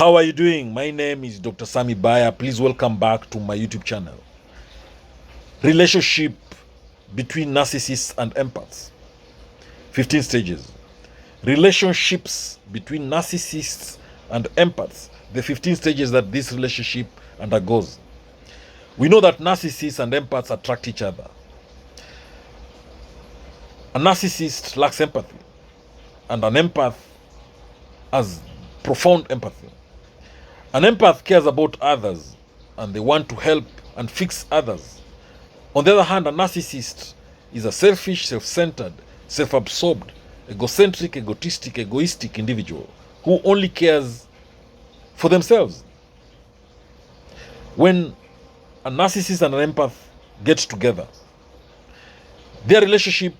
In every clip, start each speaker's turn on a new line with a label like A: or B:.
A: How are you doing? My name is Dr. Sami. Please welcome back to my YouTube channel. Relationship between narcissists and empaths. 15 stages. Relationships between narcissists and empaths. The 15 stages that this relationship undergoes. We know that narcissists and empaths attract each other. A narcissist lacks empathy, and an empath has profound empathy. An empath cares about others and they want to help and fix others. On the other hand, a narcissist is a selfish, self-centered, self-absorbed, egocentric, egotistic, egoistic individual who only cares for themselves. When a narcissist and an empath get together, their relationship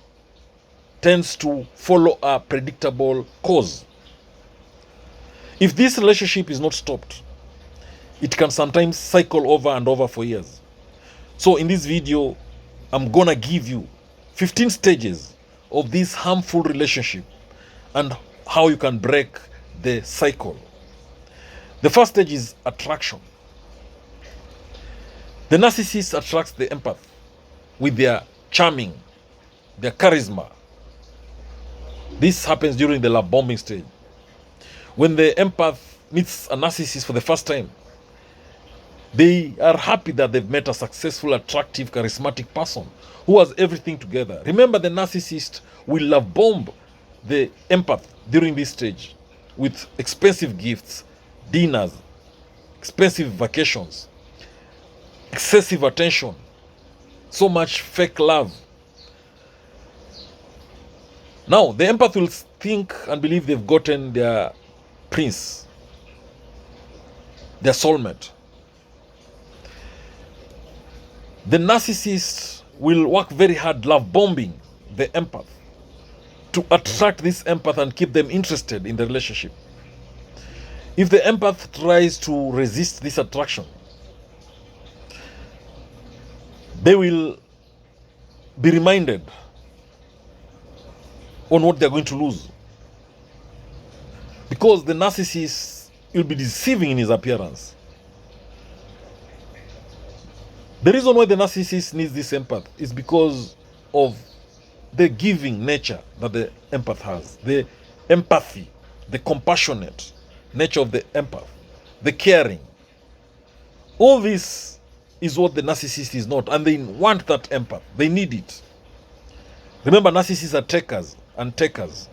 A: tends to follow a predictable course. If this relationship is not stopped, it can sometimes cycle over and over for years. So in this video, I'm gonna give you 15 stages of this harmful relationship and how you can break the cycle. The first stage is attraction. The narcissist attracts the empath with their charming, their charisma. This happens during the love bombing stage. When the empath meets a narcissist for the first time, they are happy that they've met a successful, attractive, charismatic person who has everything together. Remember, the narcissist will love bomb the empath during this stage with expensive gifts, dinners, expensive vacations, excessive attention, so much fake love. Now, the empath will think and believe they've gotten their prince, their soulmate. The narcissist will work very hard love bombing the empath to attract this empath and keep them interested in the relationship. If the empath tries to resist this attraction, they will be reminded on what they're going to lose, because the narcissist will be deceiving in his appearance. The reason why the narcissist needs this empath is because of the giving nature that the empath has, the empathy, the compassionate nature of the empath, the caring. All this is what the narcissist is not, and they want that empath. They need it. Remember, narcissists are takers and takers.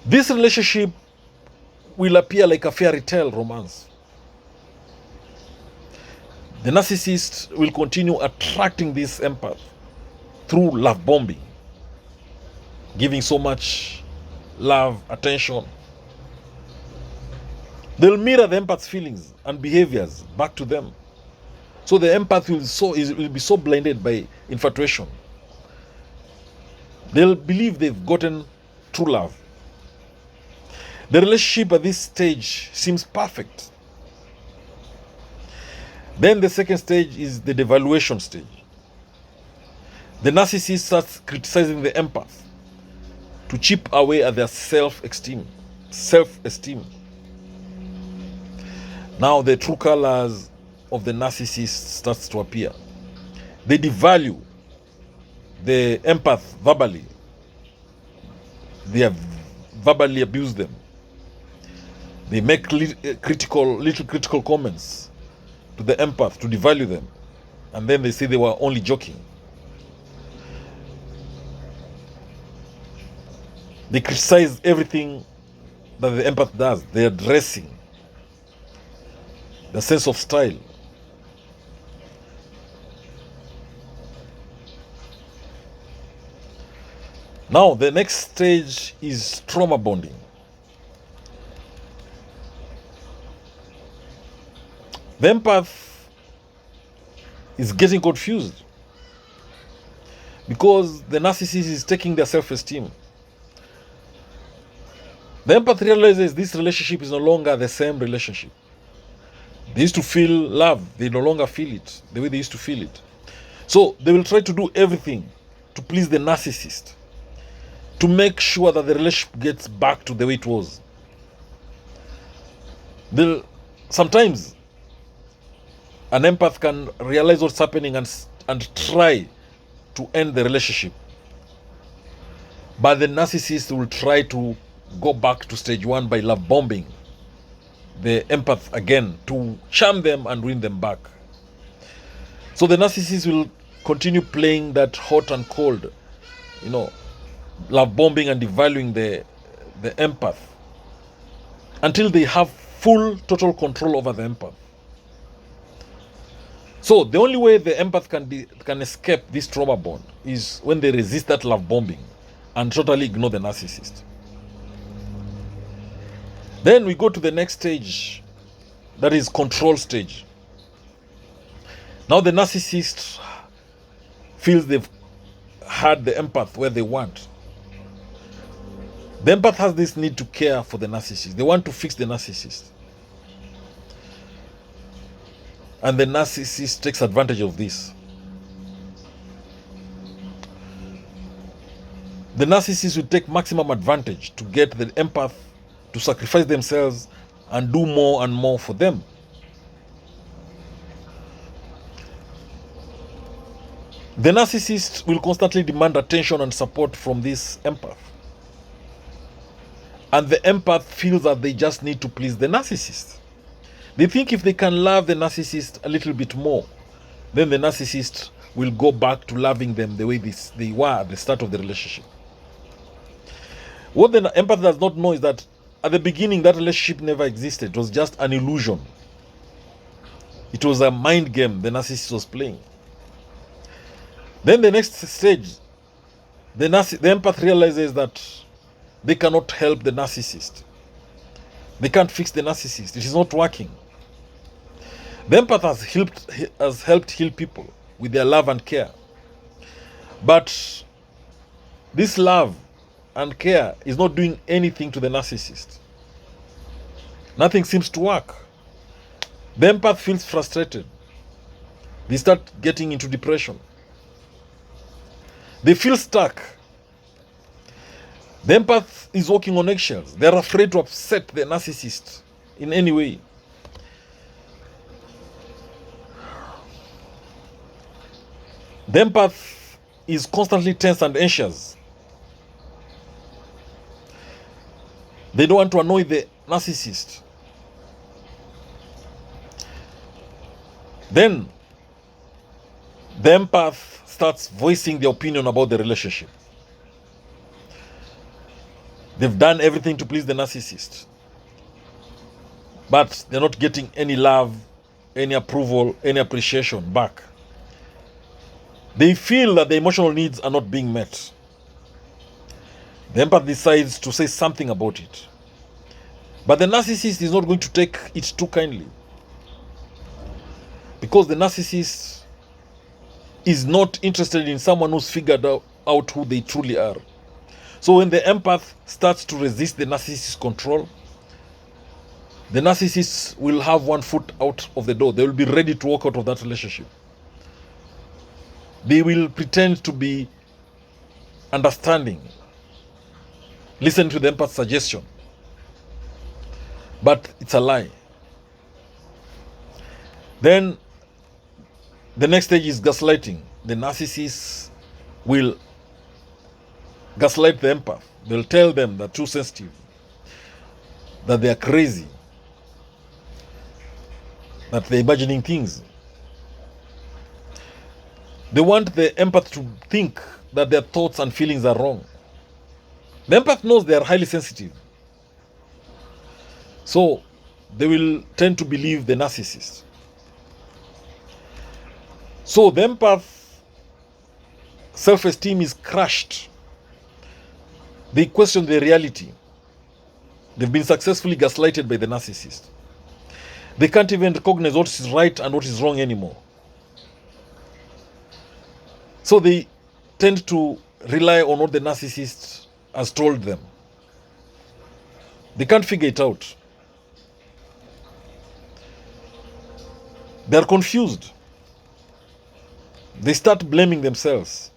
A: This relationship will appear like a fairy tale romance. The narcissist will continue attracting this empath through love bombing, giving so much love, attention. They'll mirror the empath's feelings and behaviors back to them. So the empath will be so blinded by infatuation. They'll believe they've gotten true love. The relationship at this stage seems perfect. Then the second stage is the devaluation stage. The narcissist starts criticizing the empath to chip away at their self-esteem. Now the true colors of the narcissist starts to appear. They devalue the empath verbally. They have verbally abused them. They make little critical comments to the empath to devalue them, and then they say they were only joking. They criticize everything that the empath does, their dressing, their sense of style. Now the next stage is trauma bonding. The empath is getting confused because the narcissist is taking their self-esteem. The empath realizes this relationship is no longer the same relationship. They used to feel love. They no longer feel it the way they used to feel it. So they will try to do everything to please the narcissist. to make sure that the relationship gets back to the way it was. Sometimes an empath can realize what's happening and try to end the relationship. But the narcissist will try to go back to stage one by love bombing the empath again to charm them and win them back. So the narcissist will continue playing that hot and cold, love bombing and devaluing the empath until they have full total control over the empath. So the only way the empath can escape this trauma bond is when they resist that love bombing and totally ignore the narcissist. Then we go to the next stage, that is control stage. Now the narcissist feels they've had the empath where they want. The empath has this need to care for the narcissist. They want to fix the narcissist. And the narcissist takes advantage of this. The narcissist will take maximum advantage to get the empath to sacrifice themselves and do more and more for them. The narcissist will constantly demand attention and support from this empath. And the empath feels that they just need to please the narcissist. They think if they can love the narcissist a little bit more, then the narcissist will go back to loving them the way they were at the start of the relationship. What the empath does not know is that at the beginning, that relationship never existed. It was just an illusion. It was a mind game the narcissist was playing. Then the next stage, the empath realizes that they cannot help the narcissist. They can't fix the narcissist. It is not working. The empath has helped heal people with their love and care. But this love and care is not doing anything to the narcissist. Nothing seems to work. The empath feels frustrated. They start getting into depression. They feel stuck. The empath is walking on eggshells. They're afraid to upset the narcissist in any way. The empath is constantly tense and anxious. They don't want to annoy the narcissist. Then the empath starts voicing their opinion about the relationship. They've done everything to please the narcissist, but they're not getting any love, any approval, any appreciation back. They feel that the emotional needs are not being met. The empath decides to say something about it. But the narcissist is not going to take it too kindly, because the narcissist is not interested in someone who's figured out who they truly are. So when the empath starts to resist the narcissist's control, the narcissist will have one foot out of the door. They will be ready to walk out of that relationship. They will pretend to be understanding, listen to the empath's suggestion, but it's a lie. Then the next stage is gaslighting. The narcissist will gaslight the empath. They'll tell them they're too sensitive, that they are crazy, that they're imagining things. They want the empath to think that their thoughts and feelings are wrong. The empath knows they are highly sensitive, so they will tend to believe the narcissist. So the empath self-esteem is crushed. They question their reality. They've been successfully gaslighted by the narcissist. They can't even recognize what is right and what is wrong anymore. So they tend to rely on what the narcissist has told them. They can't figure it out. They're confused. They start blaming themselves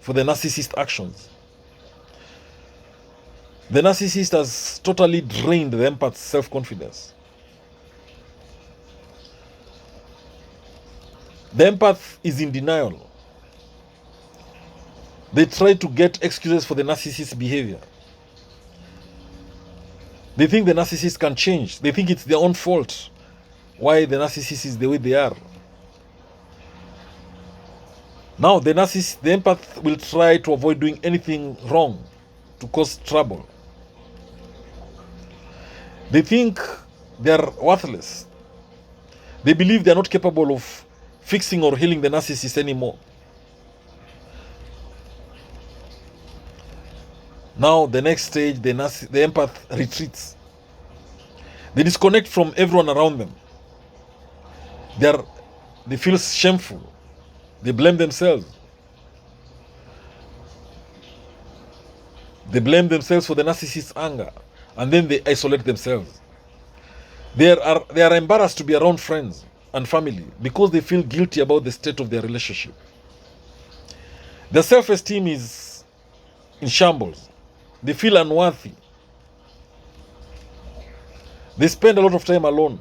A: for the narcissist actions. The narcissist has totally drained the empath's self-confidence. The empath is in denial. They try to get excuses for the narcissist's behavior. They think the narcissist can change. They think it's their own fault why the narcissist is the way they are. Now, the empath will try to avoid doing anything wrong to cause trouble. They think they're worthless. They believe they're not capable of fixing or healing the narcissist anymore. Now, the next stage, the empath retreats. They disconnect from everyone around them. They feel shameful. They blame themselves. They blame themselves for the narcissist's anger, and then they isolate themselves. They are embarrassed to be around friends and family because they feel guilty about the state of their relationship. Their self-esteem is in shambles. They feel unworthy. They spend a lot of time alone.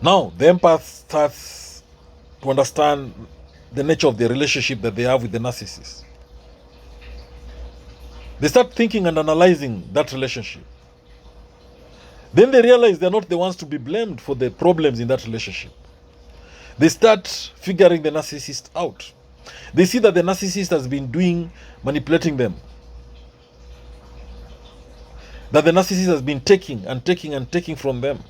A: Now, the empath starts to understand the nature of the relationship that they have with the narcissist. They start thinking and analyzing that relationship. Then they realize they're not the ones to be blamed for the problems in that relationship. They start figuring the narcissist out. They see that the narcissist has been manipulating them. That the narcissist has been taking and taking and taking from them.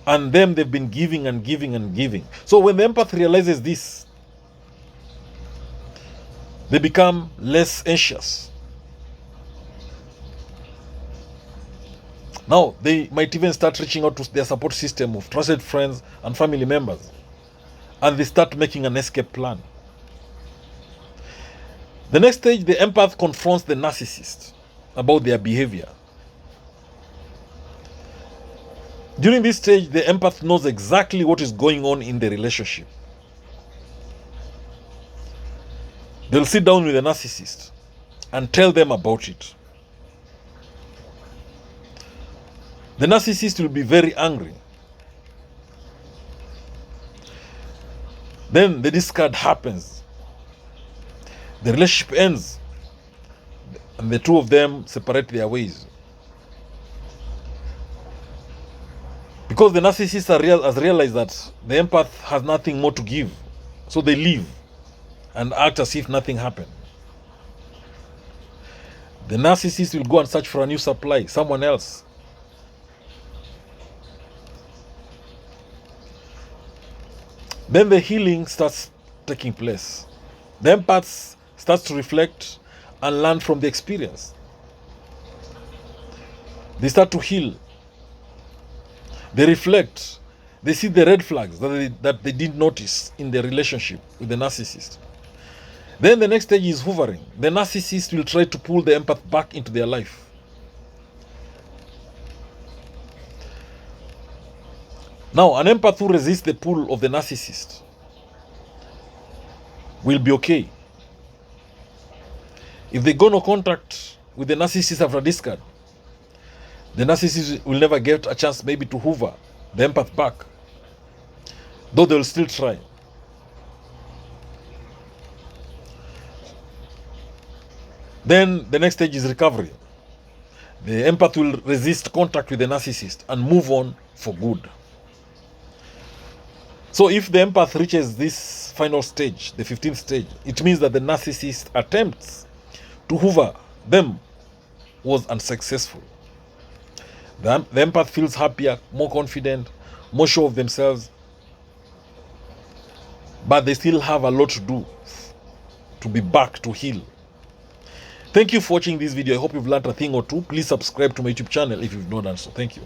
A: And them they've been giving and giving and giving. So when the empath realizes this, they become less anxious. Now, they might even start reaching out to their support system of trusted friends and family members. And they start making an escape plan. The next stage, the empath confronts the narcissist about their behavior. During this stage, the empath knows exactly what is going on in the relationship. They'll sit down with the narcissist and tell them about it. The narcissist will be very angry. Then the discard happens. The relationship ends. And the two of them separate their ways. Because the narcissist has realized that the empath has nothing more to give. So they leave and act as if nothing happened. The narcissist will go and search for a new supply, someone else. Then the healing starts taking place. The empath starts to reflect and learn from the experience. They start to heal. They reflect. They see the red flags that they didn't notice in their relationship with the narcissist. Then the next stage is hoovering. The narcissist will try to pull the empath back into their life. Now, an empath who resists the pull of the narcissist will be okay. If they go no contact with the narcissist after discard, the narcissist will never get a chance maybe to hoover the empath back, though they will still try. Then the next stage is recovery. The empath will resist contact with the narcissist and move on for good. So if the empath reaches this final stage, the 15th stage, it means that the narcissist attempts to hoover them was unsuccessful. The empath feels happier, more confident, more sure of themselves, but they still have a lot to do to be back to heal. Thank you for watching this video. I hope you've learned a thing or two. Please subscribe to my YouTube channel if you've not done so. Thank you.